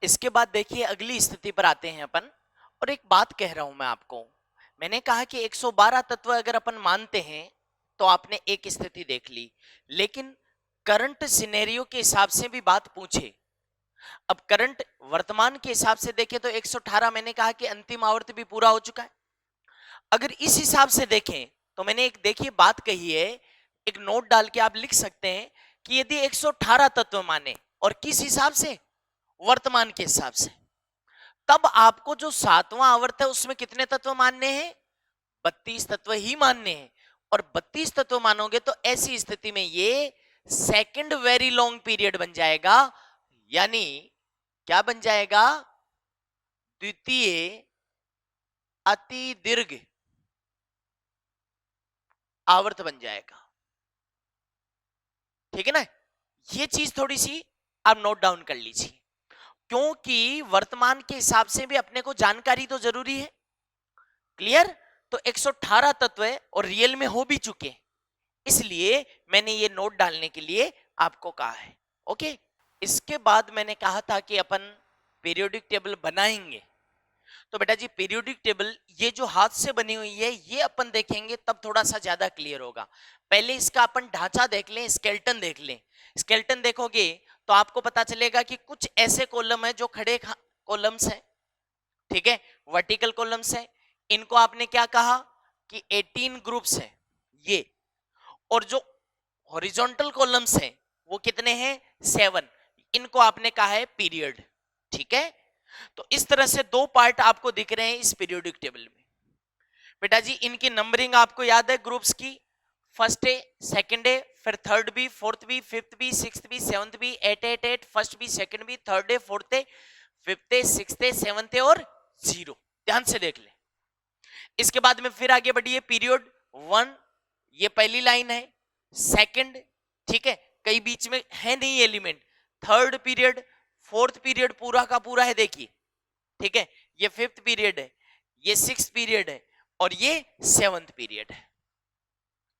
इसके बाद देखिए अगली स्थिति पर आते हैं अपन। और एक बात कह रहा हूं मैं आपको, मैंने कहा कि 112 तत्व अगर अपन मानते हैं तो आपने एक स्थिति देख ली, लेकिन करंट सिनेरियो के हिसाब से भी बात पूछे। अब करंट वर्तमान के हिसाब से देखें तो 118 मैंने कहा कि अंतिम आवर्त भी पूरा हो चुका है। अगर इस हिसाब से देखें तो मैंने एक देखिए बात कही है, एक नोट डाल के आप लिख सकते हैं कि यदि 118 तत्व माने और किस हिसाब से, वर्तमान के हिसाब से, तब आपको जो सातवां आवर्त है उसमें कितने तत्व मानने हैं? 32 तत्व ही मानने हैं। और 32 तत्व मानोगे तो ऐसी स्थिति में ये सेकंड वेरी लॉन्ग पीरियड बन जाएगा, यानी क्या बन जाएगा? द्वितीय अति दीर्घ आवर्त बन जाएगा। ठीक है ना? ये चीज थोड़ी सी आप नोट डाउन कर लीजिए, क्योंकि वर्तमान के हिसाब से भी अपने को जानकारी तो जरूरी है। क्लियर? तो 118 तत्व है और रियल में हो भी चुके, इसलिए मैंने ये नोट डालने के लिए आपको कहा है। ओके, इसके बाद मैंने कहा था कि अपन पीरियोडिक टेबल बनाएंगे। तो बेटा जी पीरियोडिक टेबल ये जो हाथ से बनी हुई है ये अपन देखेंगे तब थोड़ा सा ज्यादा क्लियर होगा। पहले इसका अपन ढांचा देख लें, स्केलेटन देख लें। स्केलेटन देखोगे तो आपको पता चलेगा कि कुछ ऐसे कॉलम है जो खड़े कॉलम्स हैं, ठीक है, वर्टिकल कॉलम्स है। इनको आपने क्या कहा कि 18 ग्रुप्स है ये, और जो हॉरिजॉन्टल कॉलम्स हैं वो कितने हैं? 7। इनको आपने कहा है पीरियड। ठीक है, तो इस तरह से दो पार्ट आपको दिख रहे हैं इस पीरियोडिक टेबल में। बेटा जी इनकी नंबरिंग आपको याद है ग्रुप्स की, फर्स्ट ए, सेकंड ए, फिर third B, fourth B, fifth B, sixth B, seventh B, eight eight eight, first B, second B, third A, fourth A, fifth A, sixth A, seventh A और 0। ध्यान से देख ले। इसके बाद में फिर आगे बढ़िए, पीरियड 1 ये पहली लाइन है, सेकंड, ठीक है, कई बीच में है नहीं element, third period, fourth period पूरा का पूरा है देखिए, ठीक है, ये फिफ्थ पीरियड है, ये सिक्स्थ पीरियड है और ये सेवंथ पीरियड है।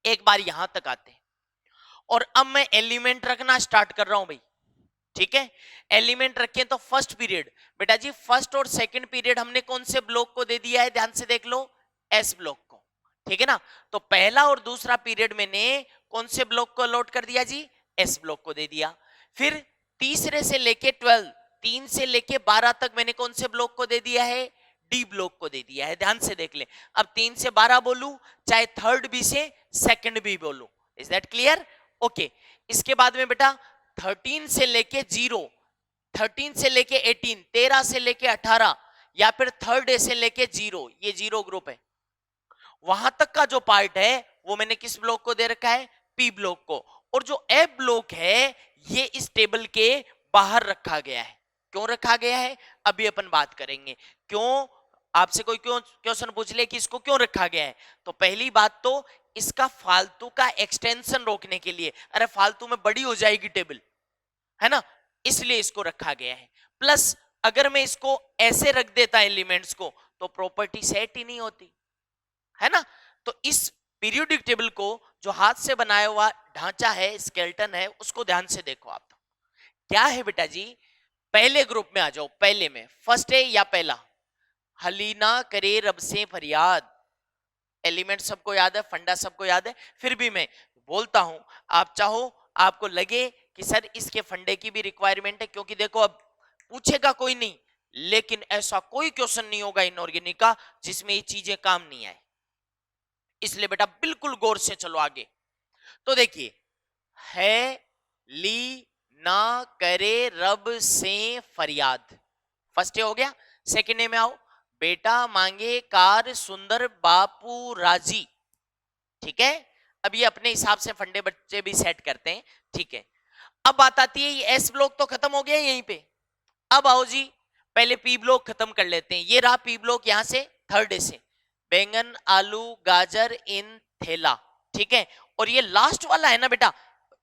एक बार यहां तक आते हैं और अब मैं एलिमेंट रखना स्टार्ट कर रहा हूं भाई। ठीक है, एलिमेंट रखें तो फर्स्ट पीरियड, बेटा जी फर्स्ट और सेकंड पीरियड हमने कौन से ब्लॉक को दे दिया है? ध्यान से देख लो, एस ब्लॉक को। ठीक है ना, तो पहला और दूसरा पीरियड मैंने कौन से ब्लॉक को अलॉट कर दिया जी? एस ब्लॉक को दे दिया। फिर तीसरे से लेके 12, 3 से लेके 12 तक मैंने कौन से ब्लॉक को दे दिया है? डी ब्लॉक को दे दिया है। ध्यान से देख ले, अब 3 से 12 बोलू, चाहे थर्ड बी से सेकंड बी बोलू। Is that clear? ओके, इसके बाद में बेटा 13 से लेके 0, 13 से लेके 18, 13 से लेके 18, या फिर थर्ड ए से लेके 0, ये 0 ग्रुप है, वहां तक का जो पार्ट है वो मैंने किस ब्लॉक को दे रखा है? पी ब्लॉक को। और जो एफ ब्लॉक है ये इस टेबल के बाहर रखा गया है। क्यों रखा गया है अभी अपन बात करेंगे। क्यों, आपसे कोई क्यों क्वेश्चन पूछ ले कि इसको क्यों रखा गया है, तो पहली बात तो इसका फालतू का एक्सटेंशन रोकने के लिए, अरे फालतू में बड़ी हो जाएगी टेबल, है ना, इसलिए इसको रखा गया है। प्लस अगर मैं इसको ऐसे रख देता एलिमेंट्स को तो प्रॉपर्टी सेट ही नहीं होती, है ना। तो इस पीरियोडिक टेबल को जो हाथ से बनाया हुआ ढांचा है, स्केलेटन है, उसको ध्यान से देखो आप। क्या है बेटा जी, पहले ग्रुप में आ जाओ, पहले में फर्स्ट है या पहला, हलीना करे रब से फरियाद। एलिमेंट सबको याद है, फंडा सबको याद है, फिर भी मैं बोलता हूं, आप चाहो आपको लगे कि सर इसके फंडे की भी रिक्वायरमेंट है, क्योंकि देखो अब पूछेगा कोई नहीं, लेकिन ऐसा कोई क्वेश्चन नहीं होगा इनऑर्गेनिक का जिसमें ये चीजें काम नहीं आए, इसलिए बेटा बिल्कुल गौर से चलो आगे। तो देखिए, है ली ना करे रब से फरियाद, फर्स्ट हो गया। सेकंड में आओ, बेटा मांगे कार सुंदर बापू राजी। ठीक है, अब ये अपने हिसाब से फंडे बच्चे भी सेट करते हैं। ठीक है, अब बात आती है, ये एस ब्लॉक तो खत्म हो गया यहीं पे। अब आओ जी, पहले पी ब्लॉक खत्म कर लेते हैं। ये रहा पी ब्लॉक, यहां से थर्ड डे से बैंगन आलू गाजर इन थैला। ठीक है, और ये लास्ट वाला है ना बेटा,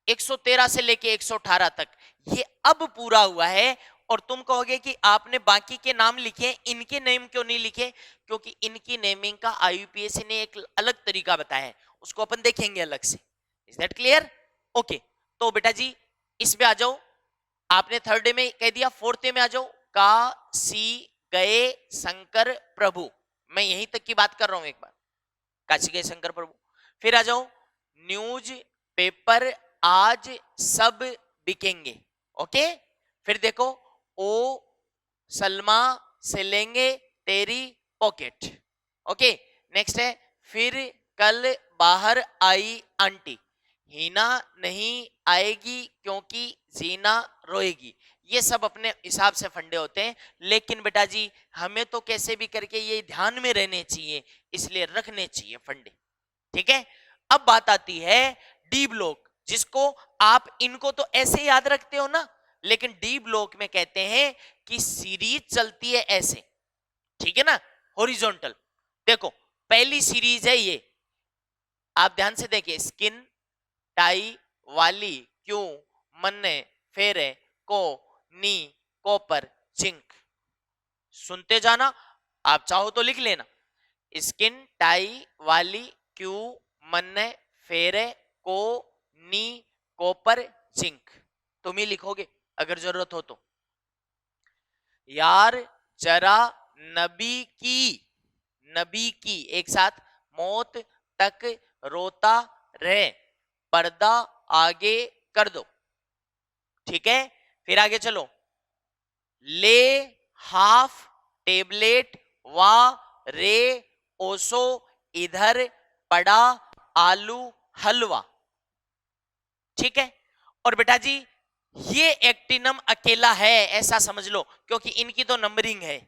113 से लेके 118 तक, ये अब पूरा हुआ है। और तुम कहोगे कि आपने बाकी के नाम लिखे, इनके नेम क्यों नहीं लिखे? क्योंकि इनकी नेमिंग का आईयूपीएससी ने एक अलग तरीका बताया है, उसको अपन देखेंगे अलग से। Is that clear? ओके, तो बेटा जी इसमें आ जाओ, आपने थर्ड डे में कह दिया, फोर्थ डे में आ जाओ, काशी गए शंकर प्रभु, मैं यहीं तक की बात कर रहा हूं एक बार, काशी गए शंकर प्रभु। फिर आ जाओ, न्यूज पेपर आज सब बिकेंगे, ओके। फिर देखो, ओ सलमा से लेंगे तेरी पॉकेट, ओके। नेक्स्ट है, फिर कल बाहर आई आंटी, हीना नहीं आएगी क्योंकि जीना रोएगी। ये सब अपने हिसाब से फंडे होते हैं, लेकिन बेटा जी हमें तो कैसे भी करके ये ध्यान में रहने चाहिए, इसलिए रखने चाहिए फंडे, ठीक है। अब बात आती है डी ब्लॉक, जिसको आप इनको तो ऐसे याद रखते हो ना, लेकिन डी ब्लॉक में कहते हैं कि सीरीज चलती है ऐसे, ठीक है ना, हॉरिजॉन्टल। देखो पहली सीरीज है ये, आप ध्यान से देखिए, स्किन टाई वाली क्यों मन्ने फेरे को नी कोपर चिंक, सुनते जाना, आप चाहो तो लिख लेना, स्किन टाई वाली क्यों मन्ने फेरे को नी कोपर चिंक, तुम ही लिखोगे अगर जरूरत हो तो। यार जरा नबी की एक साथ मौत तक रोता रहे, पर्दा आगे कर दो, ठीक है। फिर आगे चलो, ले हाफ टेबलेट वा रे ओसो इधर पड़ा आलू हलवा, ठीक है। और बेटा जी ये एक्टिनम अकेला है ऐसा समझ लो, क्योंकि इनकी तो नंबरिंग है,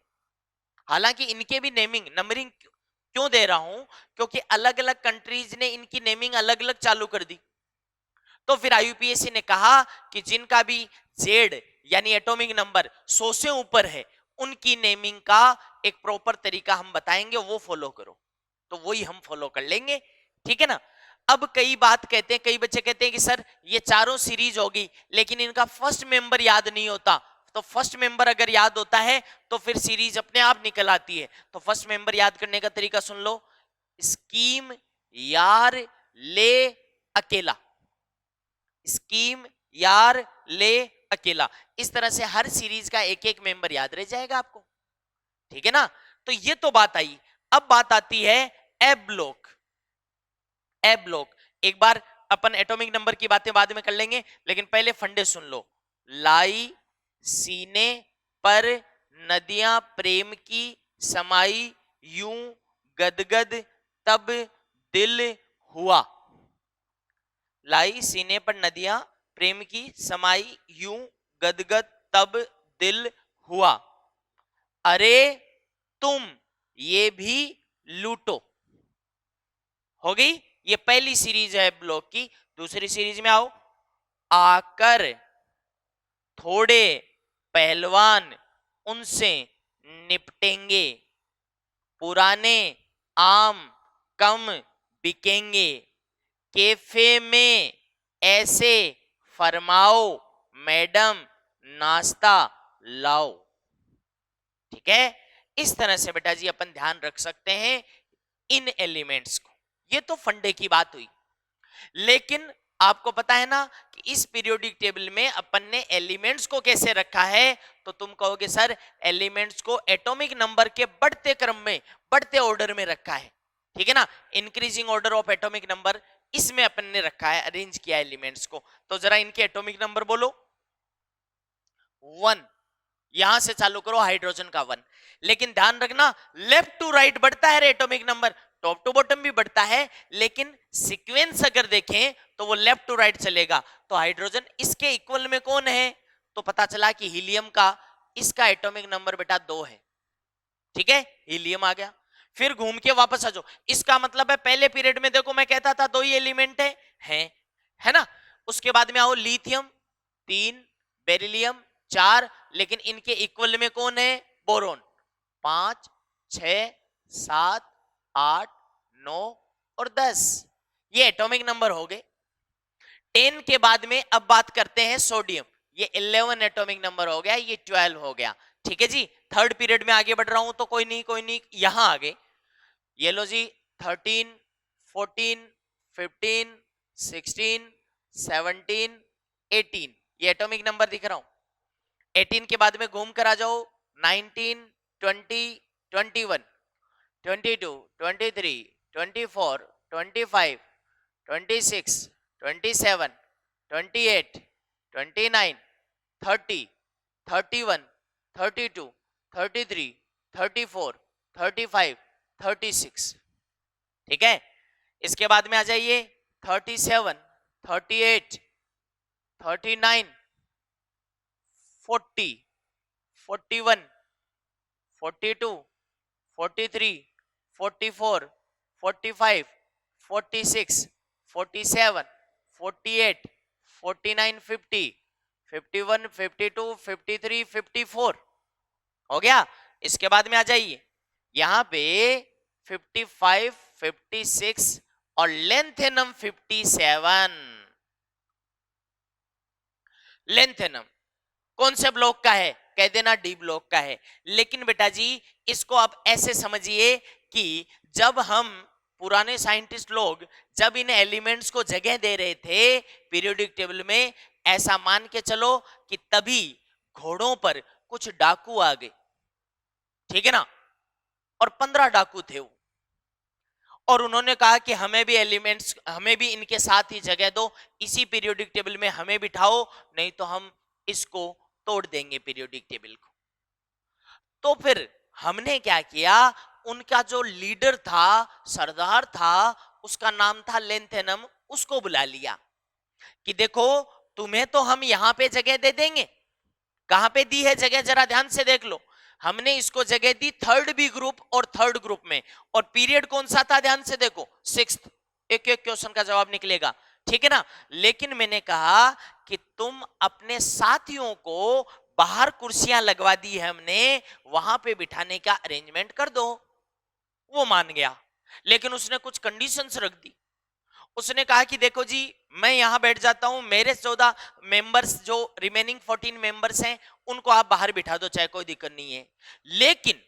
हालांकि इनके भी नेमिंग नंबरिंग क्यों दे रहा हूं, क्योंकि अलग अलग कंट्रीज ने इनकी नेमिंग अलग अलग चालू कर दी। तो फिर आईयूपीएसी ने कहा कि जिनका भी जेड यानी एटॉमिक नंबर 100 से ऊपर है, उनकी नेमिंग का एक प्रॉपर तरीका हम बताएंगे, वो फॉलो करो, तो वही हम फॉलो कर लेंगे, ठीक है ना। अब कई बात कहते हैं, कई बच्चे कहते हैं कि सर ये चारों सीरीज होगी लेकिन इनका फर्स्ट मेंबर याद नहीं होता, तो फर्स्ट मेंबर अगर याद होता है तो फिर सीरीज अपने आप निकल आती है। तो फर्स्ट मेंबर याद करने का तरीका सुन लो, स्कीम यार ले अकेला, स्कीम यार ले अकेला, इस तरह से हर सीरीज का एक एक मेंबर याद रह जाएगा आपको, ठीक है ना। तो ये तो बात आई। अब बात आती है एब ब्लॉक। एब ब्लॉक एक बार अपन एटॉमिक नंबर की बातें बाद में कर लेंगे, लेकिन पहले फंडे सुन लो। लाई सीने पर नदियां प्रेम की समाई यूं गदगद तब दिल हुआ, लाई सीने पर नदियां प्रेम की समाई यूं गदगद तब दिल हुआ, अरे तुम ये भी लूटो, हो गई। ये पहली सीरीज है ब्लॉक की। दूसरी सीरीज में आओ, आकर थोड़े पहलवान उनसे निपटेंगे, पुराने आम कम बिकेंगे, कैफे में ऐसे फरमाओ मैडम नाश्ता लाओ, ठीक है। इस तरह से बेटा जी अपन ध्यान रख सकते हैं इन एलिमेंट्स को। ये तो फंडे की बात हुई, लेकिन आपको पता है ना कि इस पीरियोडिक टेबल में अपन ने एलिमेंट्स को कैसे रखा है, तो तुम कहोगे सर एलिमेंट्स को एटॉमिक नंबर के बढ़ते क्रम में, बढ़ते ऑर्डर में रखा है, ठीक है ना, increasing order of atomic number, इसमें अपन ने रखा है, अरेंज किया एलिमेंट्स को। तो जरा इनके एटॉमिक नंबर बोलो। 1, यहां से चालू करो हाइड्रोजन का 1, लेकिन ध्यान रखना लेफ्ट टू राइट बढ़ता है atomic number, top to bottom भी बढ़ता है, लेकिन सीक्वेंस अगर देखें तो वो लेफ्ट टू राइट चलेगा। तो हाइड्रोजन इसके इक्वल में कौन है, तो पता चला कि हीलियम का, इसका एटॉमिक नंबर बेटा 2 है, ठीक है, हीलियम आ गया। फिर घूम के वापस आ जाओ, इसका मतलब है पहले पीरियड में देखो मैं कहता था 2 ही एलिमेंट है ना। उसके बाद में आओ लिथियम 3, बेरिलियम 4, लेकिन इनके इक्वल में कौन है, बोरोन 5, 6, 7, 8, 9 और 10, ये एटॉमिक नंबर हो गए। 10 के बाद में अब बात करते हैं सोडियम, ये 11 एटॉमिक नंबर हो गया, ये 12 हो गया, ठीक है जी। थर्ड पीरियड में आगे बढ़ रहा हूं तो कोई नहीं यहां आ गए, ये लो जी 13, 14, 15, 16, 17, 18, ये एटॉमिक नंबर दिख रहा हूं। 18 के बाद में घूम कर आ जाओ 19, 20, 21, 22, 23, 24, 25, 26, 27, 28, 29, 30, 31, 32, 33, 34, 35, 36। ठीक है, इसके बाद में आ जाइए 37, 38, 39, 40, 41, 42, 43, 44, 45, 46, 47, 48, 49, 50, 51, 52, 53, 54 हो गया। इसके बाद में आ जाइए यहां पे 55, 56 और लेंथेनम 57। लेंथेनम कौन से ब्लॉक का है? कह देना डी ब्लॉक का है। लेकिन बेटा जी इसको आप ऐसे समझिए कि जब हम पुराने साइंटिस्ट लोग जब इन एलिमेंट्स को जगह दे रहे थे पीरियोडिक टेबल में, ऐसा मान के चलो कि तभी घोड़ों पर कुछ डाकू आ गए, ठीक है ना, और 15 डाकू थे वो, और उन्होंने कहा कि हमें भी एलिमेंट्स, हमें भी इनके साथ ही जगह दो, इसी पीरियोडिक टेबल में हमें बिठाओ, नहीं तो हम इसको तोड़ देंगे पीरियोडिक टेबल को। तो फिर हमने क्या किया, उनका जो लीडर था, सरदार था, उसका नाम था लेंथेनम, उसको बुला लिया कि देखो तुम्हें तो हम यहां पे जगह दे देंगे। कहां पे दी है जगह, जरा ध्यान से देख लो। हमने इसको जगह दी थर्ड बी ग्रुप और थर्ड ग्रुप में, और पीरियड कौन सा था, ध्यान से देखो, सिक्स्थ। एक एक क्वेश्चन का जवाब निकलेगा, ठीक है ना। लेकिन मैंने कहा कि तुम अपने साथियों को बाहर कुर्सियां लगवा दी है हमने, वहां पे बिठाने का अरेंजमेंट कर दो। वो मान गया, लेकिन उसने कुछ कंडीशंस रख दी। उसने कहा कि देखो जी मैं यहां बैठ जाता हूं, मेरे 14 मेंबर्स, जो रिमेनिंग 14 मेंबर्स हैं, उनको आप बाहर बिठा दो, चाहे कोई दिक्कत नहीं है, लेकिन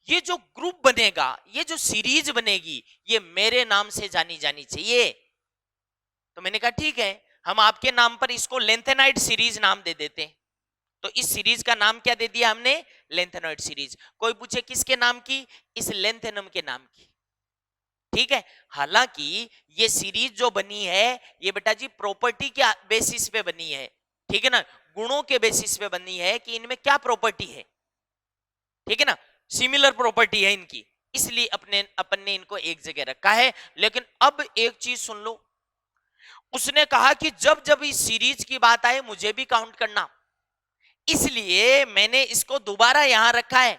ये जो ग्रुप बनेगा, ये जो सीरीज बनेगी, ये मेरे नाम से जानी जानी चाहिए। तो मैंने कहा ठीक है, हम आपके नाम पर इसको लेंथेनाइड सीरीज नाम दे देते हैं। तो इस सीरीज का नाम क्या दे दिया हमने, लेंथेनॉइड सीरीज। कोई पूछे किसके नाम की, इस लेंथेनम के नाम की, ठीक है। हालांकि ये सीरीज जो बनी है ये बेटा जी प्रॉपर्टी के बेसिस पे बनी है, ठीक है ना, गुणों के बेसिस पे बनी है कि इनमें क्या प्रॉपर्टी है, ठीक है ना, सिमिलर प्रॉपर्टी है इनकी, इसलिए अपन ने इनको एक जगह रखा है। लेकिन अब एक चीज सुन लो, उसने कहा कि जब जब इस सीरीज की बात आए मुझे भी काउंट करना, इसलिए मैंने इसको दोबारा यहां रखा है।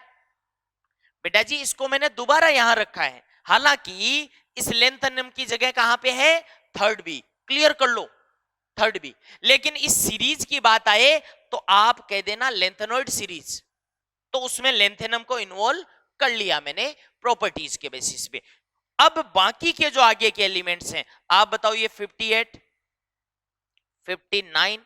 बेटा जी इसको मैंने दोबारा यहां रखा है, हालांकि इस लेंथेनम की जगह कहां पे है, थर्ड बी, क्लियर कर लो, थर्ड बी। लेकिन इस सीरीज की बात आए तो आप कह देना लेंथेनॉइड सीरीज, तो उसमें लेंथेनम को इन्वॉल्व कर लिया मैंने प्रॉपर्टीज के बेसिस पे। अब बाकी के जो आगे के एलिमेंट्स हैं, आप बताओ, ये 58, 59,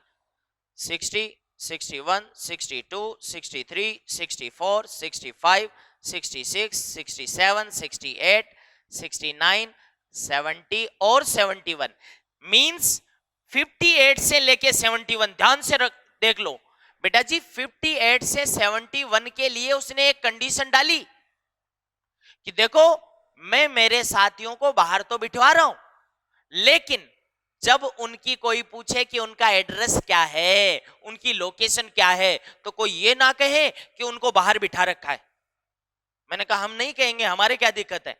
60, 61, 62, 63, 64, 65, 66, 67, 68, 69, 70 और 71, मींस 58 से लेके 71, ध्यान से देख लो बेटा जी, 58 से 71 के लिए उसने एक कंडीशन डाली कि देखो मैं मेरे साथियों को बाहर तो बिठवा रहा हूं, लेकिन जब उनकी कोई पूछे कि उनका एड्रेस क्या है, उनकी लोकेशन क्या है, तो कोई ये ना कहे कि उनको बाहर बिठा रखा है। मैंने कहा हम नहीं कहेंगे, हमारे क्या दिक्कत है।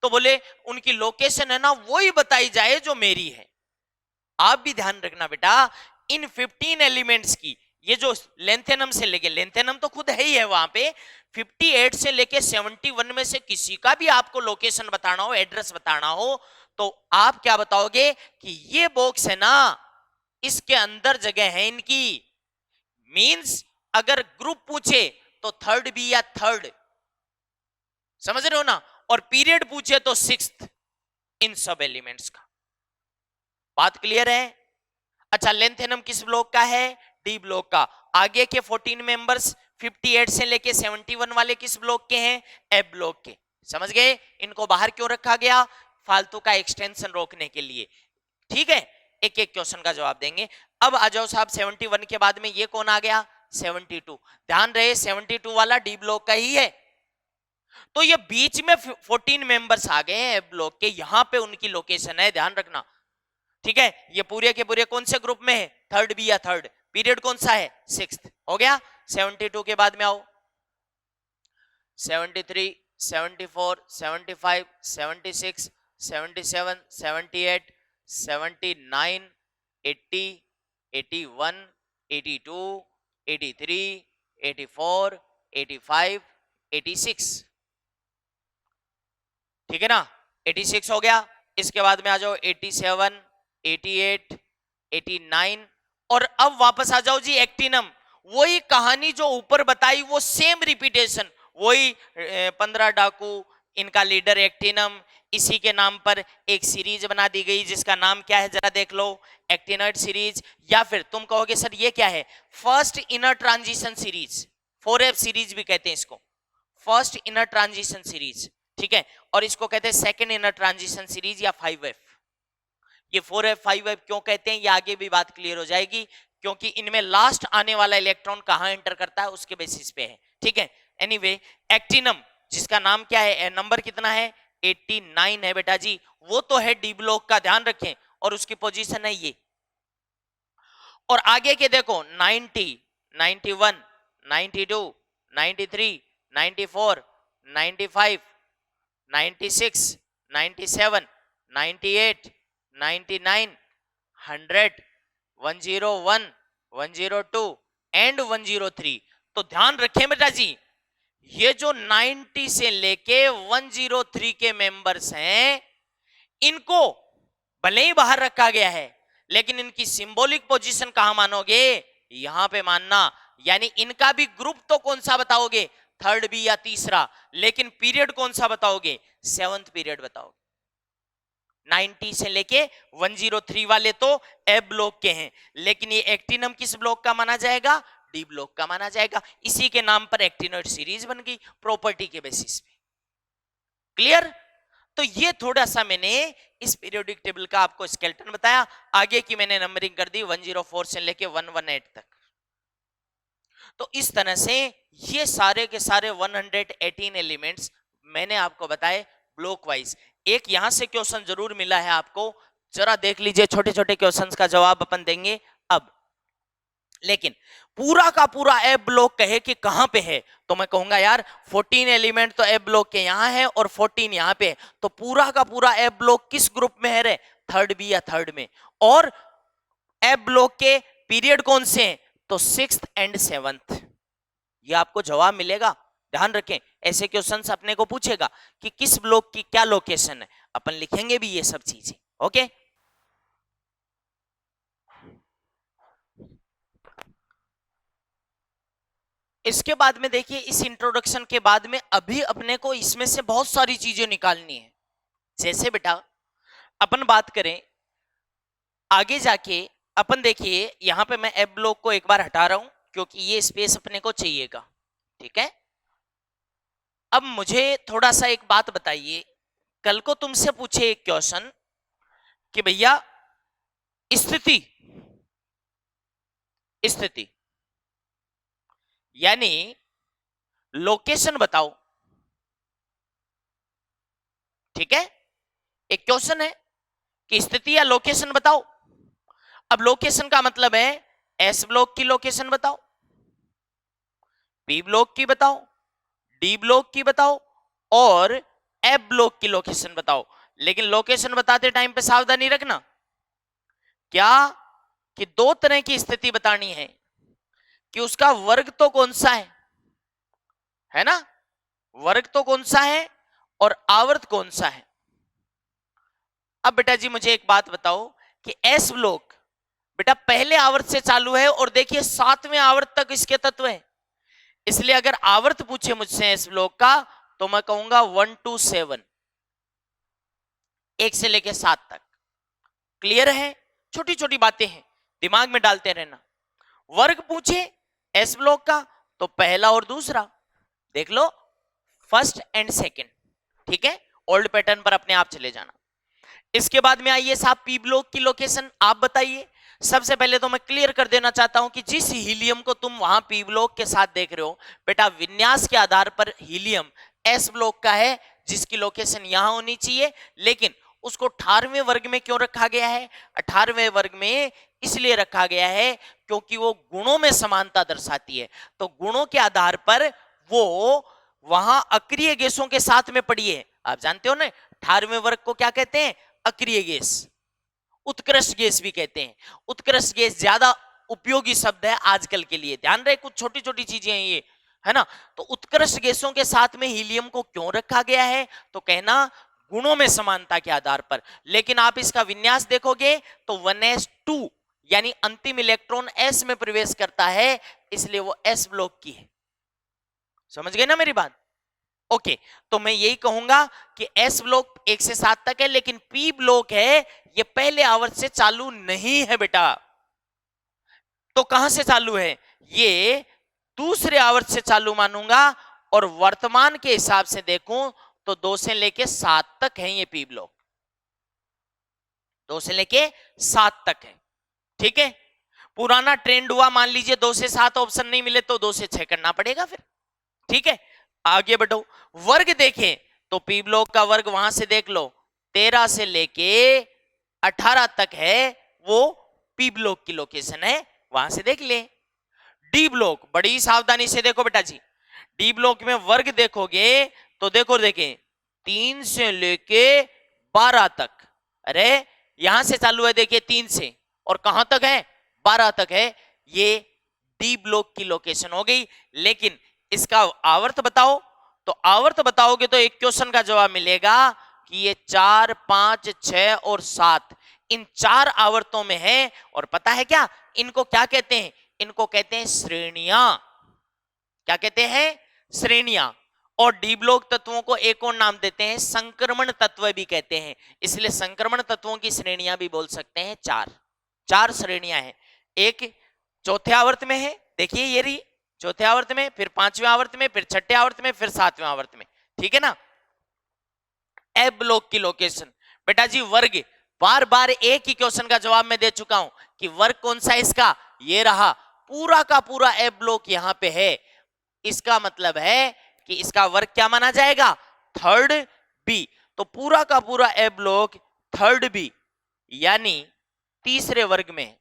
तो बोले उनकी लोकेशन है ना वो ही बताई जाए जो मेरी है। आप भी ध्यान रखना बेटा, इन 15 एलिमेंट्स की, ये जो लेंथेनम से लेके, लेंथेनम तो खुद है ही है वहां पे, 58 से लेके 71 में से किसी का भी आपको लोकेशन बताना हो, एड्रेस बताना हो, तो आप क्या बताओगे कि ये बॉक्स है ना, इसके अंदर जगह है इनकी। मींस अगर ग्रुप पूछे तो थर्ड बी या थर्ड, समझ रहे हो ना, और पीरियड पूछे तो सिक्स्थ, इन सब एलिमेंट्स का। बात क्लियर है? अच्छा, लेंथेनम किस ब्लॉक का है, डी ब्लॉक का। आगे के 14 मेंबर्स 58 से लेके 71 वाले किस ब्लॉक के हैं, एफ ब्लॉक के। समझ गए? इनको बाहर क्यों रखा गया, फालतू का एक्सटेंशन रोकने के लिए, ठीक है। एक एक क्वेश्चन का जवाब देंगे। अब आ जाओ साहब, 71 के बाद में ये कौन आ गया, 72। ध्यान रहे 72 वाला डी ब्लॉक का ही है। तो ये बीच में 14 मेंबर्स आ गए हैं ए ब्लॉक के, यहां पे उनकी लोकेशन है, ध्यान रखना। ठीक है, ये पूरे के पूरे कौन से ग्रुप में है? थर्ड बी या थर्ड। पीरियड कौन सा है? सिक्स्थ। हो गया। 72 के बाद में आओ 73, 74, 75, 76, 77, 78, 79, 80, 81, 82, 83, 84, 85, 86। ठीक है ना, 86 हो गया। इसके बाद में आ जाओ 87, 88, 89 और अब वापस आ जाओ जी एक्टिनम। वही कहानी जो ऊपर बताई वो सेम रिपीटेशन, वही 15 डाकू, इनका लीडर एक्टिनम, इसी के नाम पर एक सीरीज बना दी गई जिसका नाम क्या है जरा देख लो, एक्टिनॉइड सीरीज। या फिर तुम कहोगे सर ये क्या है? First inner transition series, 4F series भी कहते हैं इसको, फर्स्ट इनर ट्रांजिशन सीरीज। ठीक है, और इसको कहते हैं सेकंड इनर ट्रांजिशन सीरीज या 5F। ये 4F 5F क्यों कहते हैं ये आगे भी बात क्लियर हो जाएगी, क्योंकि इनमें लास्ट आने वाला इलेक्ट्रॉन कहां एंटर करता है उसके बेसिस पे है। ठीक है, एनीवे एक्टिनम जिसका नाम क्या है, नंबर कितना है? 89 है बेटा जी, वो तो है डी ब्लॉक का, ध्यान रखें, और उसकी पोजीशन है ये। और आगे के देखो 90, 91, 92, 93, 94, 95, 96, 97, 98, 99, 100, 101, 102 एंड 103। तो ध्यान रखें बेटा जी, ये जो 90 से लेके 103 के मेंबर्स हैं, इनको भले ही बाहर रखा गया है लेकिन इनकी सिंबॉलिक पोजीशन कहां मानोगे? यहां पे मानना। यानी इनका भी ग्रुप तो कौन सा बताओगे? थर्ड बी या तीसरा, लेकिन पीरियड कौन सा बताओगे? 7th पीरियड बताओगे। 90 से लेके 103 वाले तो ए ब्लॉक के हैं, लेकिन ये एक्टिनम किस ब्लॉक का माना जाएगा? डी ब्लॉक का माना जाएगा। इसी के नाम पर एक्टिनॉइड सीरीज बन गई प्रॉपर्टी के बेसिस पे। क्लियर? तो ये थोड़ा सा मैंने इस पीरियोडिक टेबल का आपको स्केलेटन बताया, आगे की मैंने नंबरिंग कर दी 104 से लेके 118 तक। तो इस तरह से ये सारे के सारे 118 एलिमेंट्स मैंने आपको बताए ब्लॉक वाइज। एक यहां से क्वेश्चन जरूर मिला है आपको, जरा देख लीजिए, छोटे छोटे क्वेश्चंस का जवाब अपन देंगे अब। लेकिन पूरा का पूरा ए ब्लॉक कहे कि कहां पे है, तो मैं कहूंगा यार 14 एलिमेंट तो ए ब्लॉक के यहां है और 14 यहां पे है, तो पूरा का पूरा ए ब्लॉक किस ग्रुप में है रे? थर्ड बी या थर्ड में। और ए ब्लॉक के पीरियड कौन से हैं? तो 6th एंड 7th। ये आपको जवाब मिलेगा, ध्यान रखें। ऐसे क्वेश्चंस अपने को पूछेगा कि किस ब्लॉक की क्या लोकेशन है, अपन लिखेंगे भी ये सब चीजें। ओके, इसके बाद में देखिए, इस इंट्रोडक्शन के बाद में अभी अपने को इसमें से बहुत सारी चीजें निकालनी है। जैसे बेटा अपन बात करें आगे जाके, अपन देखिए यहां पे मैं एफ ब्लॉक को एक बार हटा रहा हूं क्योंकि ये स्पेस अपने को चाहिएगा। ठीक है, अब मुझे थोड़ा सा एक बात बताइए, कल को तुमसे पूछे एक क्वेश्चन कि भैया स्थिति स्थिति यानी लोकेशन बताओ। ठीक है, एक क्वेश्चन है कि स्थिति या लोकेशन बताओ। अब लोकेशन का मतलब है एस ब्लॉक की लोकेशन बताओ, पी ब्लॉक की बताओ, डी ब्लॉक की बताओ और एफ ब्लॉक की लोकेशन बताओ। लेकिन लोकेशन बताते टाइम पे सावधानी रखना क्या कि दो तरह की स्थिति बतानी है, कि उसका वर्ग तो कौन सा है ना, वर्ग तो कौन सा है और आवर्त कौन सा है। अब बेटा जी मुझे एक बात बताओ कि एस ब्लॉक बेटा पहले आवर्त से चालू है और देखिए 7वें आवर्त तक इसके तत्व है, इसलिए अगर आवर्त पूछे मुझसे एस ब्लॉक का तो मैं कहूंगा 1 to 7, 1 से लेके 7 तक। क्लियर है? छोटी छोटी बातें हैं, दिमाग में डालते रहना। वर्ग पूछे एस ब्लॉक का तो पहला और दूसरा, देख लो फर्स्ट एंड सेकंड। ठीक है, ओल्ड पैटर्न पर अपने आप चले जाना। इसके बाद में आइए साहब पी ब्लॉक की लोकेशन आप बताइए। सबसे पहले तो मैं क्लियर कर देना चाहता हूं कि जिस हीलियम को तुम वहां पी ब्लॉक के साथ देख रहे हो बेटा, विन्यास के आधार पर हीलियम एस ब्लॉक का है, जिसकी लोकेशन यहां होनी चाहिए, लेकिन उसको 18वें वर्ग में क्यों रखा गया है? 18वें वर्ग में इसलिए रखा गया है क्योंकि वो गुणों में समानता दर्शाती है। तो गुणों के आधार पर वो वहां अक्रिय गैसों के साथ में पड़ी है। आप जानते हो ना 18वें वर्ग को क्या कहते हैं? अक्रिय गैस, उत्कृष्ट गैस भी कहते हैं। उत्कृष्ट गैस ज्यादा उपयोगी शब्द है आजकल के लिए, ध्यान रहे, कुछ छोटी छोटी चीजें हैं ये, है ना। तो उत्कृष्ट गैसों के साथ में हीलियम को क्यों रखा गया है? तो कहना गुणों में समानता के आधार पर। लेकिन आप इसका विन्यास देखोगे तो 1s2 यानी अंतिम इलेक्ट्रॉन s में प्रवेश करता है, इसलिए वो s ब्लॉक की है। समझ गए ना मेरी बात? ओके, तो मैं यही कहूंगा कि एस ब्लॉक 1 से 7 तक है, लेकिन पी ब्लॉक है ये पहले आवर्त से चालू नहीं है बेटा। तो कहां से चालू है? ये दूसरे आवर्त से चालू मानूंगा, और वर्तमान के हिसाब से देखूं तो 2 से लेके 7 तक है ये पी ब्लॉक, 2 से लेके 7 तक है। ठीक है, पुराना ट्रेंड हुआ, मान लीजिए 2 से 7 ऑप्शन नहीं मिले तो 2 से 6 करना पड़ेगा फिर। ठीक है, आगे बढ़ो, वर्ग देखें तो पी ब्लॉक का वर्ग वहां से देख लो, 13 से लेके 18 तक है, वो पी ब्लॉक की लोकेशन है, वहां से देख ले। डी ब्लॉक बड़ी सावधानी से देखो बेटा जी, डी ब्लॉक में वर्ग देखोगे तो देखो देखें 3 से लेके 12 तक, अरे यहां से चालू है देखिए 3 से, और कहां तक है? 12 तक है, ये डी ब्लॉक की लोकेशन हो गई। लेकिन इसका आवर्त बताओ, तो आवर्त बताओगे तो एक क्वेश्चन का जवाब मिलेगा कि ये 4, 5, 6 और 7 इन 4 आवर्तों में है। और पता है क्या इनको क्या कहते हैं? इनको कहते हैं श्रेणियां। क्या कहते हैं? श्रेणियां। और डी ब्लॉक तत्वों को एक और नाम देते हैं संक्रमण तत्व भी कहते हैं, इसलिए संक्रमण तत्वों की श्रेणियां भी बोल सकते हैं। 4 श्रेणियां हैं। एक चौथे आवर्त में है, देखिए ये रही चौथे आवर्त में, फिर 5वें आवर्त में, फिर 6ठे आवर्त में, फिर 7वें आवर्त में। ठीक है ना। एफ ब्लॉक की लोकेशन बेटा जी वर्ग, बार बार एक ही क्वेश्चन का जवाब मैं दे चुका हूं कि वर्ग कौन सा है इसका, ये रहा, पूरा का पूरा एफ ब्लॉक यहां पे है। इसका मतलब है कि इसका वर्ग क्या माना जाएगा? Third B. तो पूरा का पूरा एफ ब्लॉक थर्ड बी यानी तीसरे वर्ग में।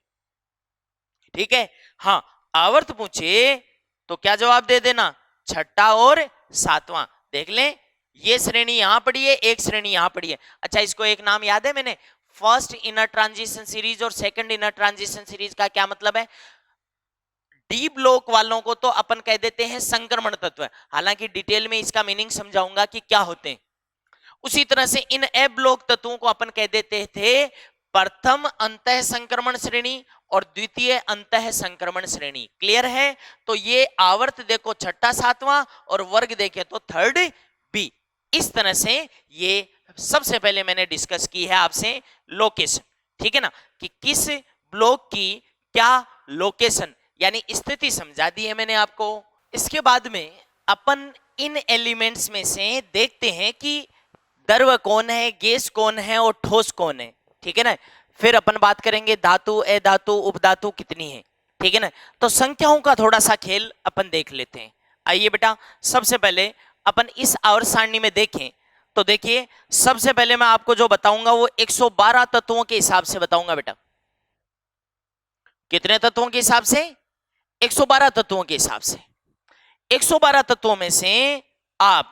ठीक है, हाँ आवर्त पूछे तो क्या जवाब दे देना? 6ठा और 7वां। देख लें ये श्रेणी यहां पड़ी है, एक श्रेणी यहां पड़ी है। अच्छा इसको एक नाम याद है मैंने, फर्स्ट इनर ट्रांजिशन सीरीज और सेकंड इनर ट्रांजिशन सीरीज का क्या मतलब है? डी ब्लॉक वालों को तो अपन कह देते हैं संक्रमण तत्व, हालांकि डिटेल में इसका मीनिंग समझाऊंगा कि क्या होते हैं। उसी तरह से इन ए ब्लॉक तत्वों को अपन कह देते थे प्रथम अंतः संक्रमण श्रेणी और द्वितीय अंतः संक्रमण श्रेणी। क्लियर है? तो ये आवर्त देखो 6ठा 7वां और वर्ग देखे तो थर्ड बी। इस तरह से ये सबसे पहले मैंने डिस्कस की है आपसे लोकेशन। ठीक है ना, कि किस ब्लॉक की क्या लोकेशन यानी स्थिति समझा दी है मैंने आपको। इसके बाद में अपन इन एलिमेंट्स में से देखते हैं कि द्रव कौन है, गैस कौन है और ठोस कौन है। ठीक है ना, फिर अपन बात करेंगे धातु, अधातु, उपधातु कितनी है। ठीक है ना, तो संख्याओं का थोड़ा सा खेल अपन देख लेते हैं। आइए बेटा, सबसे पहले अपन इस आवर्त सारणी में देखें तो देखिए सबसे पहले मैं आपको जो बताऊंगा वो 112 तत्वों के हिसाब से बताऊंगा बेटा। कितने तत्वों के हिसाब से? 112 तत्वों के हिसाब से। 112 तत्वों में से आप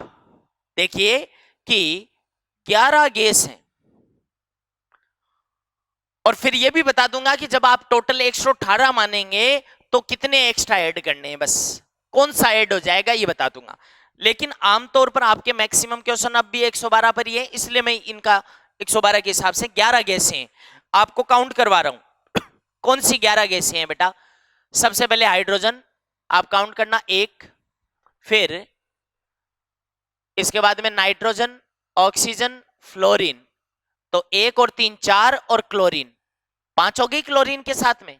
देखिए कि 11 गैस हैं, और फिर यह भी बता दूंगा कि जब आप टोटल 118 मानेंगे तो कितने एक्स्ट्रा ऐड करने हैं, बस कौन सा ऐड हो जाएगा ये बता दूंगा। लेकिन आमतौर पर आपके मैक्सिमम क्वेश्चन अब भी 112 पर ही है, इसलिए मैं इनका 112 के हिसाब से 11 गैसें हैं आपको काउंट करवा रहा हूं। कौन सी 11 गैसें हैं बेटा? सबसे पहले हाइड्रोजन आप काउंट करना 1, फिर इसके बाद में नाइट्रोजन, ऑक्सीजन, फ्लोरीन, तो 1 और 3 4 और क्लोरीन 5 हो गई। क्लोरीन के साथ में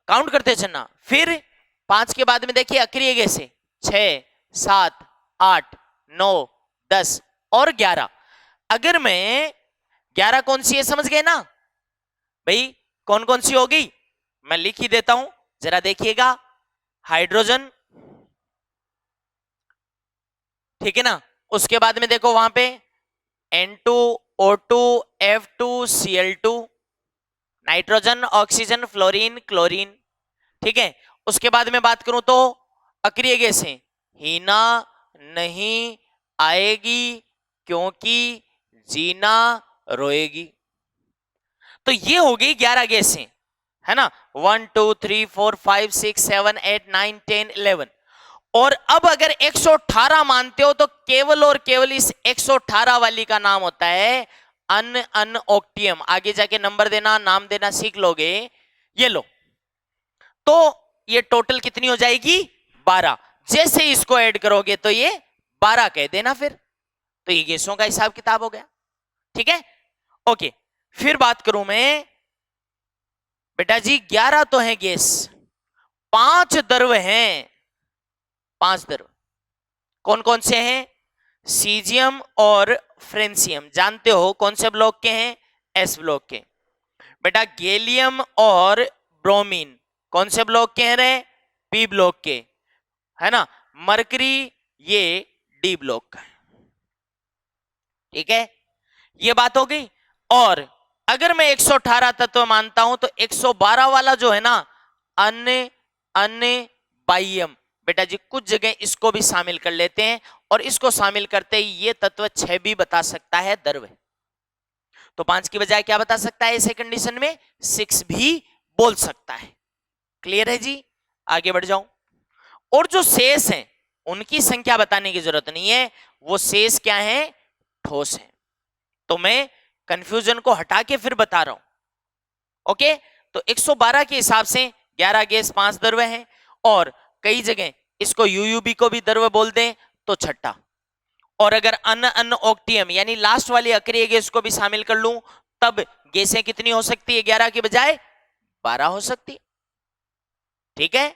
काउंट करते चलना। फिर 5 के बाद में देखिए अक्रिय गैसें 6, 7, 8, 9, 10 और 11। अगर मैं 11 कौन सी है समझ गए ना भाई? कौन कौन सी होगी, मैं लिख ही देता हूं, जरा देखिएगा। हाइड्रोजन, ठीक है ना, उसके बाद में देखो वहां पे N2 O2 F2 Cl2, nitrogen, oxygen, fluorine, chlorine, ठीक है। उसके बाद में बात करूं तो अक्रिय गैसें, हीना नहीं आएगी क्योंकि जीना रोएगी। तो ये हो गई 11 गैसें, है ना, 1 2 3 4 5 6 7 8 9 10 11। और अब अगर 118 मानते हो तो केवल और केवल इस 118 वाली का नाम होता है अनओक्टियम। आगे जाके नंबर देना, नाम देना सीख लोगे। ये लो, तो ये टोटल कितनी हो जाएगी, 12। जैसे इसको ऐड करोगे तो ये 12 कह देना फिर, तो ये गैसों का हिसाब किताब हो गया, ठीक है। ओके, फिर बात करूं मैं, बेटा जी 11 तो है गैस, 5 द्रव हैं, 5 द्रव कौन कौन से हैं, सीजियम और फ्रेंसियम, जानते हो कौन से ब्लॉक के हैं, एस ब्लॉक के। बेटा गैलियम और ब्रोमीन कौन से ब्लॉक के हैं रे, पी ब्लॉक के, है ना। मरकरी ये डी ब्लॉक का है, ठीक है, ये बात हो गई। और अगर मैं 118 तत्व मानता हूं तो 112 वाला जो है ना, अन्य अन्य बाह्यम, बेटा जी कुछ जगह इसको भी शामिल कर लेते हैं, और इसको शामिल करते ही ये तत्व 6 भी बता सकता है द्रव, तो 5 की बजाय क्या बता सकता है ऐसे कंडीशन में, 6 भी बोल सकता है। क्लियर है जी, आगे बढ़ जाऊं। और जो शेष हैं उनकी संख्या बताने की जरूरत नहीं है, वो शेष क्या है, ठोस है। तो मैं कंफ्यूजन को हटा के फिर बता रहा हूं। ओके, तो 112 के हिसाब से 11 गैस 5 द्रव हैं, और कई जगह इसको यूयूबी को भी द्रव बोल दें तो छठा। और अगर अनओक्टियम यानी लास्ट वाली अक्रिय गैस को भी शामिल कर लूं तब गैसें कितनी हो सकती है, 11 की बजाय 12 हो सकती है, ठीक है।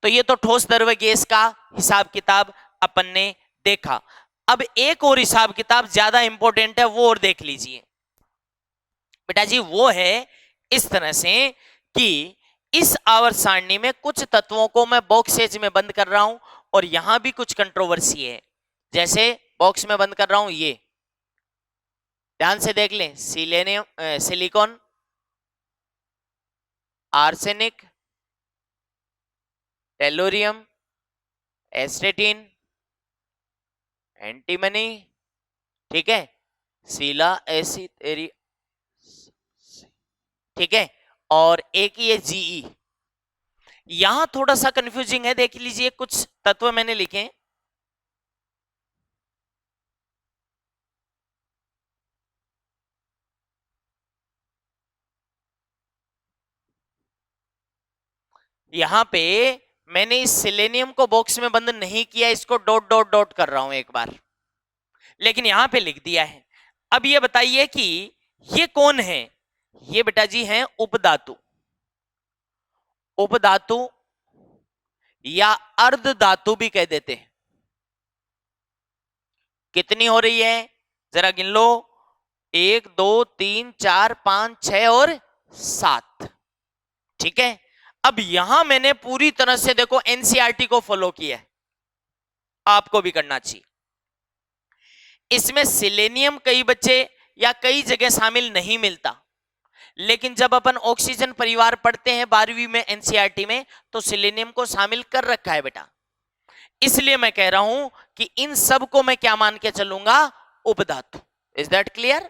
तो ये तो ठोस द्रव गैस का हिसाब किताब अपन ने देखा। अब एक और हिसाब किताब ज्यादा इंपॉर्टेंट है, वो और देख लीजिए बेटा जी। वो है इस तरह से कि इस आवर्त सारणी में कुछ तत्वों को मैं बॉक्सेज में बंद कर रहा हूं, और यहां भी कुछ कंट्रोवर्सी है। जैसे बॉक्स में बंद कर रहा हूं, ये ध्यान से देख लें, selenium, silicon, arsenic, tellurium, एस्टेटिन, antimony, ठीक है, सीला एसिड, ठीक है, और एक ये जीई। यहां थोड़ा सा कंफ्यूजिंग है, देख लीजिए कुछ तत्व मैंने लिखे हैं। यहां पे मैंने इस सिलेनियम को बॉक्स में बंद नहीं किया, इसको डॉट डॉट डॉट कर रहा हूं एक बार, लेकिन यहां पे लिख दिया है। अब ये बताइए कि ये कौन है, ये बेटा जी हैं उपधातु। उपधातु या अर्ध धातु भी कह देते हैं। कितनी हो रही है, जरा गिन लो, 1 2 3 4 5 6 और 7, ठीक है। अब यहां मैंने पूरी तरह से देखो एनसीईआरटी को फॉलो किया है, आपको भी करना चाहिए। इसमें सिलेनियम कई बच्चे या कई जगह शामिल नहीं मिलता, लेकिन जब अपन ऑक्सीजन परिवार पढ़ते हैं 12वीं में एनसीईआरटी में, तो सिलेनियम को शामिल कर रखा है बेटा। इसलिए मैं कह रहा हूं कि इन सब को मैं क्या मान के चलूंगा, उपधातु। इज दैट क्लियर,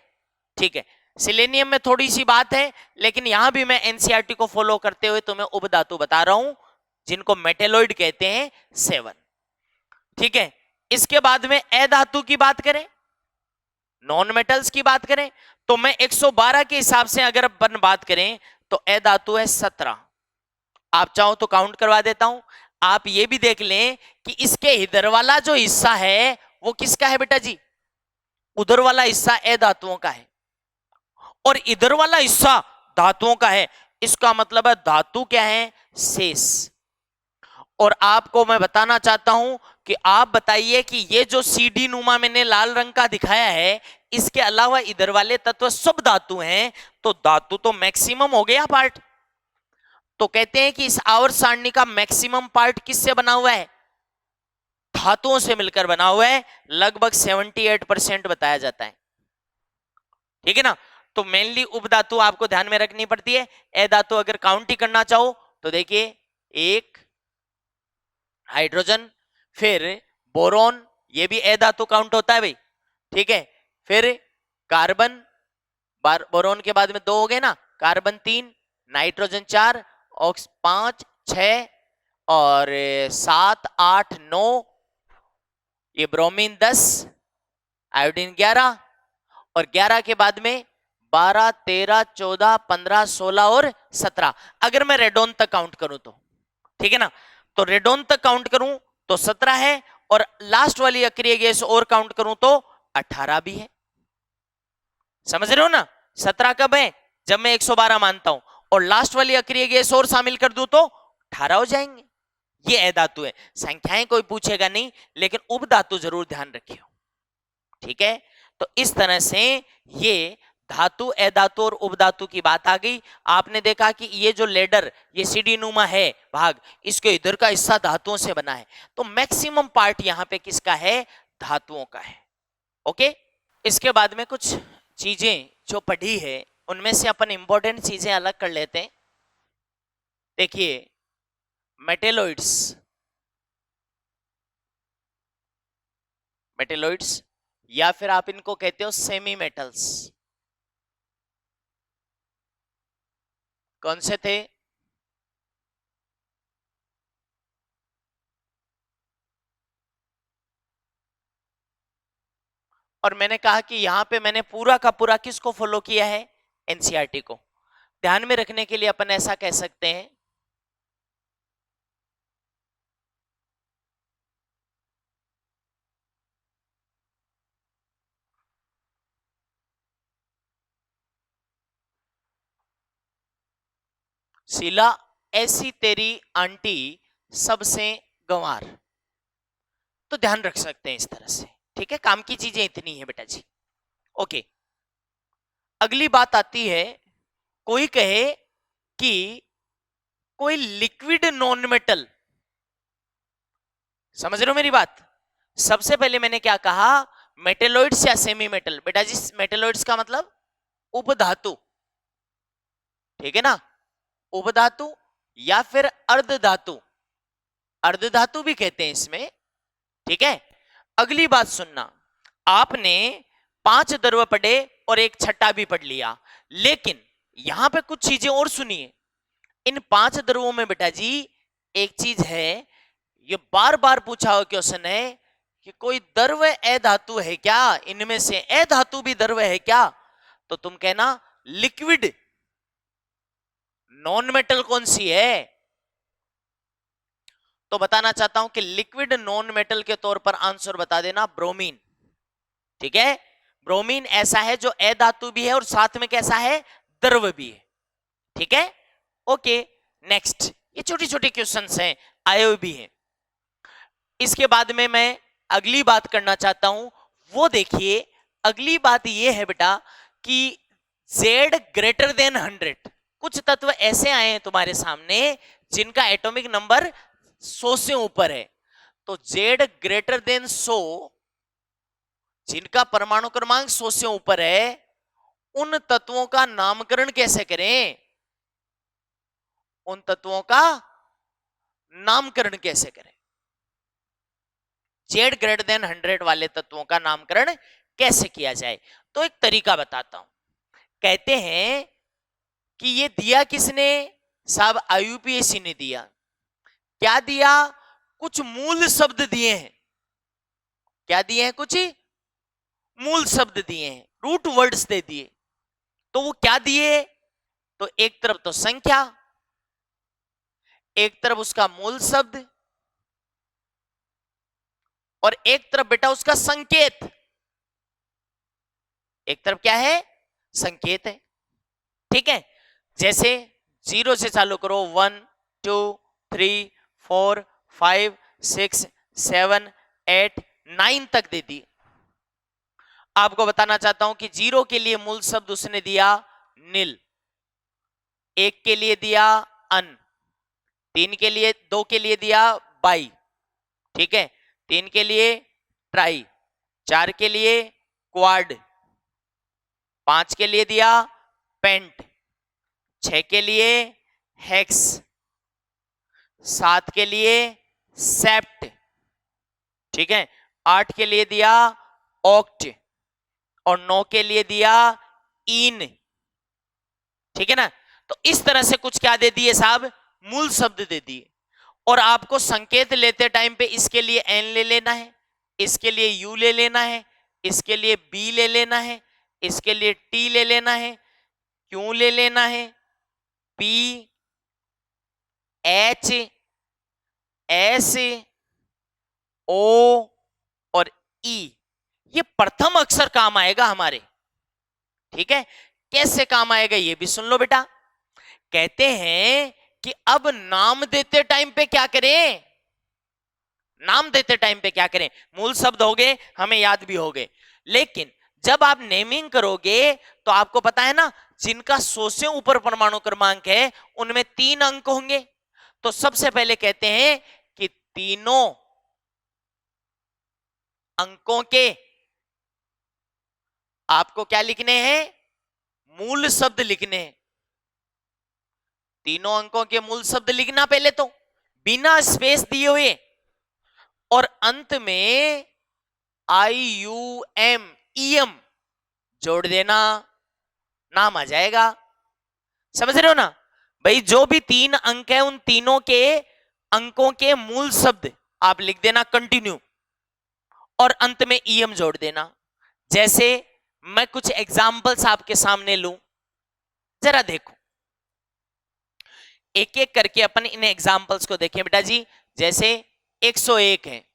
ठीक है। सिलेनियम में थोड़ी सी बात है, लेकिन यहां भी मैं एनसीईआरटी को फॉलो करते हुए तुम्हें उपधातु बता रहा हूं, जिनको मेटेलॉइड कहते हैं 7, ठीक है। इसके बाद में अधातु की बात करें, नॉन मेटल्स की बात करें, तो मैं 112 के हिसाब से अगर अपन बात करें तो अधातु है 17। आप चाहो तो काउंट करवा देता हूं। आप ये भी देख लें कि इसके इधर वाला जो हिस्सा है वो किसका है बेटा जी, उधर वाला हिस्सा अधातुओं का है, और इधर वाला हिस्सा धातुओं का है। इसका मतलब है धातु क्या है, शेष। और आपको मैं बताना चाहता हूं कि आप बताइए कि ये जो सीडी नुमा मैंने लाल रंग का दिखाया है, इसके अलावा इधर वाले तत्व सब धातु हैं, तो धातु तो मैक्सिमम हो गया पार्ट। तो कहते हैं कि इस आवर्त सारणी का मैक्सिमम पार्ट किससे बना हुआ है? धातुओं से मिलकर बना हुआ है। लगभग 78% बताया जाता है। ठीक है ना। तो मेनली उपधातु आपको ध्यान में रखनी पड़ती है। अधातु अगर काउंट ही करना चाहो तो देखिए, एक हाइड्रोजन, फिर बोरोन, ये भी अधातु काउंट होता है भाई। ठीक है। फिर कार्बन, बोरोन के बाद में 2 हो गए ना, कार्बन 3, नाइट्रोजन 4, ऑक्स 5, 6 और 7, 8, 9, ये ब्रोमीन 10, आयोडीन 11 और 11 के बाद में 12, 13, 14, 15, 16 और 17। अगर मैं रेडोन तक काउंट करूं तो, ठीक है ना, तो रेडोन तक काउंट करूं तो 17 है, और लास्ट वाली अक्रिय गैस और काउंट करूं तो 18 भी है। समझ रहे हो ना। 17 कब है? जब मैं 112 मानता हूं, और लास्ट वाली अक्रिय गैस और शामिल कर दूं तो 18 हो जाएंगे। ये अधातु है। संख्याएं कोई पूछेगा नहीं, लेकिन उपधातु जरूर ध्यान रखियो। ठीक है। तो इस तरह से ये धातु, अधातु और उपधातु की बात आ गई। आपने देखा कि ये जो लेडर, ये सीढ़ी नुमा है भाग, इसके इधर का हिस्सा धातुओं से बना है। तो मैक्सिमम पार्ट यहां पे किसका है? धातुओं का है। ओके। इसके बाद में कुछ चीजें जो पढ़ी है, उनमें से अपन इंपॉर्टेंट चीजें अलग कर लेते हैं। देखिए, मेटेलॉइड्स, मेटेलॉइड्स या फिर आप इनको कहते हो सेमी मेटल्स, कौन से थे? और मैंने कहा कि यहां पे मैंने पूरा का पूरा किसको फॉलो किया है? एनसीईआरटी को। ध्यान में रखने के लिए अपन ऐसा कह सकते हैं, शीला ऐसी तेरी आंटी सबसे गंवार। तो ध्यान रख सकते हैं इस तरह से। ठीक है। काम की चीजें इतनी है बेटा जी। ओके। अगली बात आती है, कोई कहे कि कोई लिक्विड नॉन मेटल, समझ रहे हो मेरी बात? सबसे पहले मैंने क्या कहा? मेटेलॉइड्स या सेमी मेटल। बेटा जी, मेटेलॉइड्स का मतलब उपधातु। ठीक है ना। उपधातु या फिर अर्धधातु, अर्धधातु भी कहते हैं इसमें। ठीक है। अगली बात सुनना, आपने 5 द्रव्य पढ़े और एक छठा भी पढ़ लिया, लेकिन यहां पे कुछ चीजें और सुनिए। इन 5 द्रव्यों में बेटा जी एक चीज है, ये बार बार पूछा हुआ क्वेश्चन है कि कोई द्रव्य अधातु है क्या? इनमें से अधातु भी द्रव्य है क्या? तो तुम कहना लिक्विड नॉन मेटल कौन सी है? तो बताना चाहता हूं कि लिक्विड नॉन मेटल के तौर पर आंसर बता देना ब्रोमीन। ठीक है। ब्रोमीन ऐसा है जो अधातु भी है और साथ में कैसा है? द्रव्य भी है। ठीक है। ओके। नेक्स्ट, ये छोटी छोटी क्वेश्चंस हैं, आए हुए भी हैं। इसके बाद में मैं अगली बात करना चाहता हूं, वो देखिए। अगली बात ये है बेटा कि Z ग्रेटर देन 100। कुछ तत्व ऐसे आए हैं तुम्हारे सामने जिनका एटॉमिक नंबर 100 से ऊपर है। तो Z ग्रेटर देन 100, जिनका परमाणु क्रमांक 100 से ऊपर है, उन तत्वों का नामकरण कैसे करें? उन तत्वों का नामकरण कैसे करें? Z ग्रेटर देन 100 वाले तत्वों का नामकरण कैसे किया जाए? तो एक तरीका बताता हूं। कहते हैं कि ये दिया किसने? साहब आईयूपीएसी ने दिया। क्या दिया? कुछ मूल शब्द दिए हैं। क्या दिए हैं? कुछ मूल शब्द दिए हैं, रूट वर्ड्स दे दिए। तो वो क्या दिए? तो एक तरफ तो संख्या, एक तरफ उसका मूल शब्द, और एक तरफ बेटा उसका संकेत। एक तरफ क्या है? संकेत है। ठीक है। जैसे 0 से चालू करो, 1 2 3 4 5 6 7 8 9 तक दे दी। आपको बताना चाहता हूं कि 0 के लिए मूल शब्द उसने दिया नील, 1 के लिए दिया अन, 3 के लिए 2 के लिए दिया बाई, ठीक है, 3 के लिए ट्राई, 4 के लिए क्वाड, 5 के लिए दिया पेंट, 6 के लिए हेक्स, 7 के लिए सेप्ट, ठीक है, 8 के लिए दिया ऑक्ट और 9 के लिए दिया इन, ठीक है ना। तो इस तरह से कुछ क्या दे दिए साहब, मूल शब्द दे दिए। और आपको संकेत लेते टाइम पे इसके लिए एन ले लेना है, इसके लिए यू ले लेना है, इसके लिए बी ले लेना है, इसके लिए टी ले लेना है, क्यू ले लेना है, पी, एच, एस, ओ और ई, ये प्रथम अक्षर काम आएगा हमारे, ठीक है। कैसे काम आएगा ये भी सुन लो बेटा। कहते हैं कि अब नाम देते टाइम पे क्या करें, नाम देते टाइम पे क्या करें, मूल शब्द हो गए, हमें याद भी हो गए, लेकिन जब आप नेमिंग करोगे तो आपको पता है ना, जिनका 100 से ऊपर परमाणु क्रमांक है उनमें 3 अंक होंगे। तो सबसे पहले कहते हैं कि तीनों अंकों के आपको क्या लिखने हैं, मूल शब्द लिखने हैं। तीनों अंकों के मूल शब्द लिखना पहले तो बिना स्पेस दिए हुए, और अंत में IUM EM जोड़ देना, नाम आ जाएगा। समझ रहे हो ना भाई, जो भी 3 अंक है उन तीनों के अंकों के मूल शब्द आप लिख देना कंटिन्यू, और अंत में EM जोड़ देना। जैसे मैं कुछ एग्जाम्पल्स आपके सामने लूं, जरा देखो, एक एक करके अपन इन एग्जाम्पल्स को देखें बेटा जी। जैसे 101 है,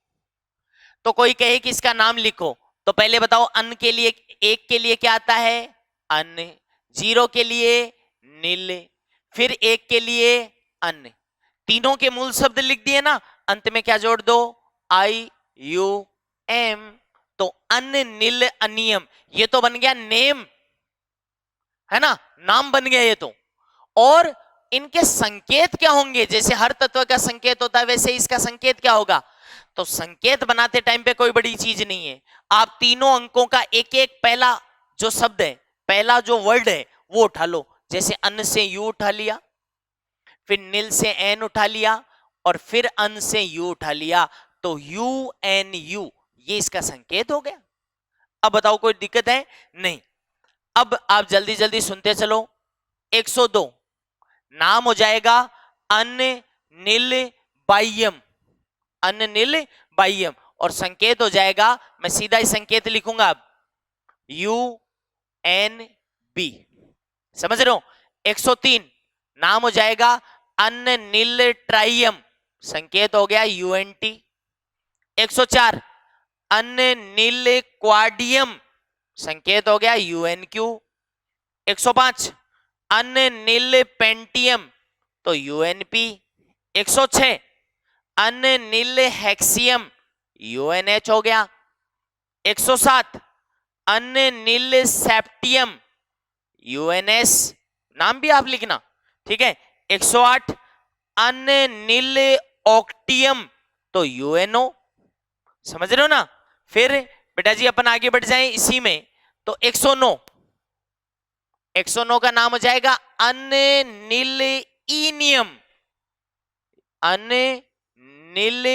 तो कोई कहे कि इसका नाम लिखो, तो पहले बताओ अन के लिए, 1 के लिए क्या आता है अन, 0 के लिए नील, फिर 1 के लिए अन, तीनों के मूल शब्द लिख दिए ना, अंत में क्या जोड़ दो IUM, तो अन नील अनियम, ये तो बन गया नेम, है ना, नाम बन गया ये तो। और इनके संकेत क्या होंगे, जैसे हर तत्व का संकेत होता है वैसे इसका संकेत क्या होगा। तो संकेत बनाते टाइम पे कोई बड़ी चीज नहीं है, आप तीनों अंकों का एक एक पहला जो शब्द है, पहला जो वर्ड है वो उठा लो। जैसे अन्न से यू उठा लिया, फिर नील से एन उठा लिया, और फिर अन से यू उठा लिया, तो UNU ये इसका संकेत हो गया। अब बताओ कोई दिक्कत है नहीं। अब आप जल्दी जल्दी सुनते चलो। 102 नाम हो जाएगा अन्न नील बाह्यम, अन्न नील बाह्यम, और संकेत हो जाएगा, मैं सीधा ही संकेत लिखूंगा अब UNB, समझ रहे हो। 103 नाम हो जाएगा अन्न नील ट्राइयम, संकेत हो गया UNT। 104 अन्न नील क्वाडियम, संकेत हो गया UNQ। 105 अन्न नील पेंटियम, तो UNP। 106 अन्न नील हेक्सियम, UNH हो गया। 107 अन्न नील सेप्टियम, UNS, नाम भी आप लिखना, ठीक है। 108 अन्न नील ऑक्टियम, तो UNO, समझ रहे हो ना। फिर बेटा जी अपन आगे बढ़ जाएं इसी में, तो 109 का नाम हो जाएगा अन्न नील इनियम, अन्न नील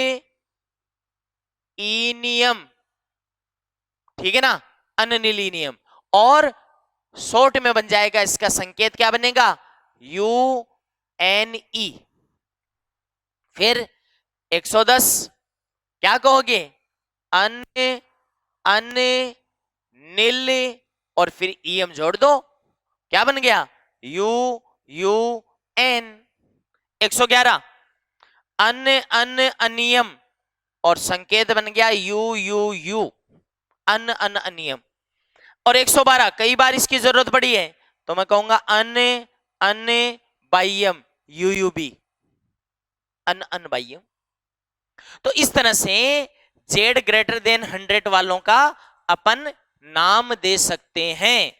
इनियम, ठीक है ना, अन्न नील इनियम। और शॉर्ट में बन जाएगा इसका संकेत क्या बनेगा UNE। फिर 110 क्या कहोगे अन्न अन्न नील, और फिर EM जोड़ दो, क्या बन गया UUN। 111 अन्न अन्न अनियम, और संकेत बन गया UUU, अन्न अन्न अनियम। और 112 कई बार इसकी जरूरत पड़ी है, तो मैं कहूंगा अन्न अन्न बाह्यम, UUB, अन्न अन्न बाह्यम। तो इस तरह से Z greater than 100 वालों का अपन नाम दे सकते हैं।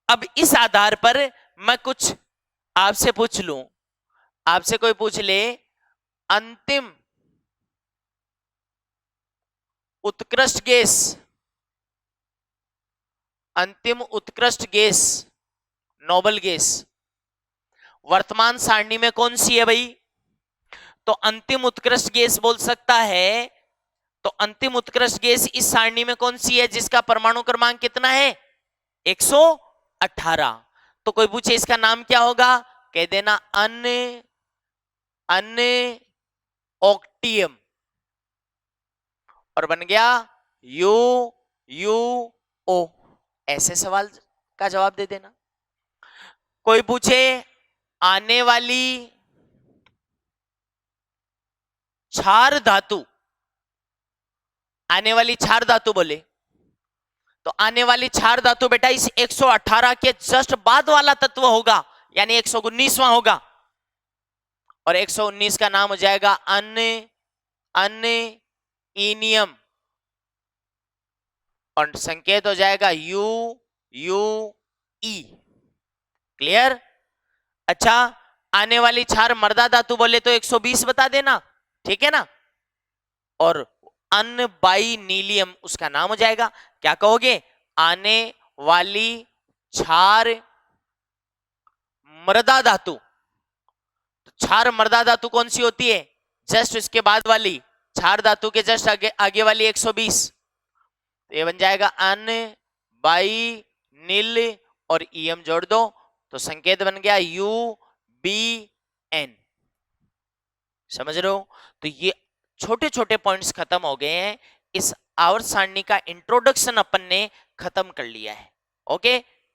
अब इस आधार पर मैं कुछ आपसे पूछ लूं, आपसे कोई पूछ ले अंतिम उत्कृष्ट गैस, अंतिम उत्कृष्ट गैस, नोबल गैस वर्तमान सारणी में कौन सी है भाई? तो अंतिम उत्कृष्ट गैस बोल सकता है। तो अंतिम उत्कृष्ट गैस इस सारणी में कौन सी है जिसका परमाणु क्रमांक कितना है? 118। तो कोई पूछे इसका नाम क्या होगा, कह देना ऑक्टियम, और बन गया यू यू ओ। ऐसे सवाल का जवाब दे देना। कोई पूछे आने वाली क्षार धातु, आने वाली क्षार धातु बोले तो आने वाली क्षार धातु बेटा इस 118 के जस्ट बाद वाला तत्व होगा, यानी 119वां होगा, और 119 का नाम हो जाएगा अनइनियम, और संकेत हो जाएगा यू यू ई। क्लियर? अच्छा, आने वाली क्षार मर्दा धातु बोले तो 120 बता देना, ठीक है ना। और अनबाइनीलियम उसका नाम हो जाएगा, क्या कहोगे? आने वाली क्षार मृदा धातु। तो क्षार मृदा धातु कौन सी होती है? जस्ट इसके बाद वाली क्षार धातु के जस्ट आगे वाली 120। तो ये बन जाएगा अन बाई नील और ईएम जोड़ दो तो संकेत बन गया यू बी एन। समझ रहे हो? तो ये छोटे छोटे पॉइंट्स खत्म हो गए हैं। इस आवर्त सारणी का इंट्रोडक्शन अपन ने खत्म कर लिया है। ओके।